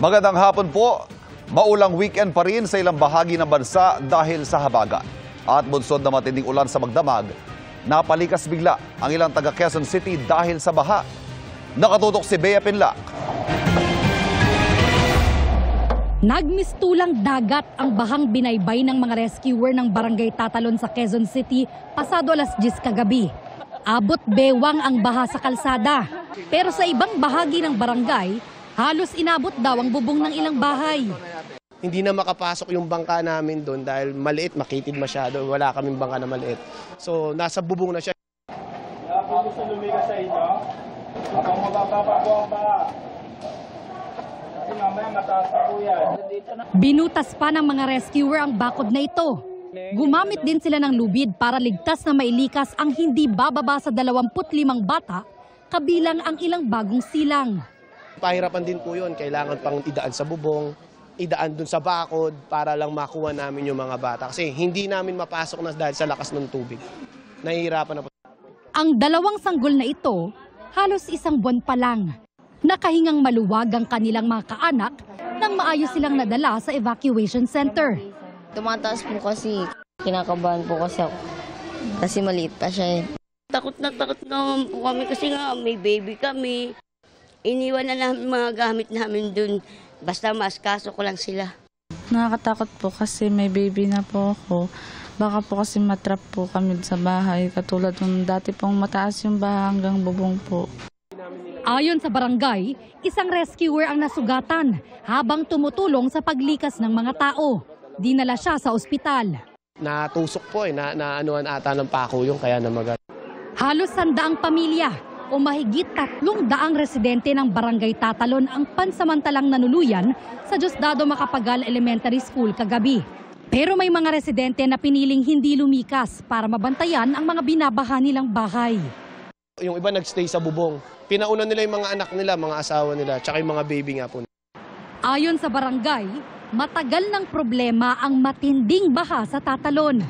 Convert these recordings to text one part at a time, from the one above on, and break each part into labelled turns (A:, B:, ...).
A: Magandang hapon po. Maulang weekend pa rin sa ilang bahagi ng bansa dahil sa habagat. At bunsod na matinding ulan sa magdamag, napalikas bigla ang ilang taga Quezon City dahil sa baha. Nakatutok si Bea Pinlac.
B: Nagmistulang dagat ang bahang binaybay ng mga rescuer ng Barangay Tatalon sa Quezon City pasado alas 10 kagabi. Abot bewang ang baha sa kalsada. Pero sa ibang bahagi ng barangay, halos inabot daw ang bubong ng ilang bahay.
C: Hindi na makapasok yung bangka namin doon dahil maliit, makitid masyado. Wala kaming bangka na maliit. So nasa bubong na siya.
D: Kung gusto lumigas sa inyo, kung mabababa po ang baha. Kasi mamaya mataas pa po yan.
B: Binutas pa ng mga rescuer ang bakod na ito. Gumamit din sila ng lubid para ligtas na mailikas ang hindi bababa sa 25 bata, kabilang ang ilang bagong silang.
C: Pahirapan din po yun. Kailangan pang idaan sa bubong, idaan dun sa bakod para lang makuha namin yung mga bata. Kasi hindi namin mapasok na dahil sa lakas ng tubig. Nahihirapan na po.
B: Ang dalawang sanggol na ito, halos isang buwan pa lang. Nakahingang maluwag ang kanilang mga kaanak nang maayos silang nadala sa evacuation center.
E: Tumataas po kasi, kinakabahan po kasi ako. Kasi maliit pa siya eh.
F: Takot na naman po kami kasi nga may baby kami. Iniwan na namin mga gamit namin dun. Basta maskaso ko lang sila.
G: Nakakatakot po kasi may baby na po ako. Baka po kasi matrap po kami sa bahay. Katulad nung dati pong mataas yung baha hanggang bubong po.
B: Ayon sa barangay, isang rescuer ang nasugatan habang tumutulong sa paglikas ng mga tao. Dinala siya sa ospital.
C: Natusok po eh, naanuan ata ng pako yung kaya namagat.
B: Halos 100 pamilya o mahigit 300 residente ng Barangay Tatalon ang pansamantalang nanuluyan sa Diosdado Macapagal Elementary School kagabi. Pero may mga residente na piniling hindi lumikas para mabantayan ang mga binabaha nilang bahay.
C: Yung iba nagstay sa bubong. Pinauna nila yung mga anak nila, mga asawa nila, tsaka yung mga baby nga po.
B: Ayon sa barangay, matagal ng problema ang matinding baha sa Tatalon.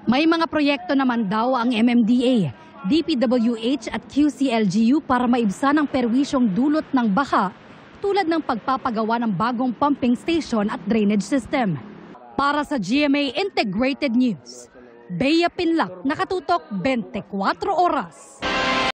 B: May mga proyekto naman daw ang MMDA, DPWH at QCLGU para maibsan ang perwisyong dulot ng baha tulad ng pagpapagawa ng bagong pumping station at drainage system. Para sa GMA Integrated News, Bea Pinlac, nakatutok 24 oras.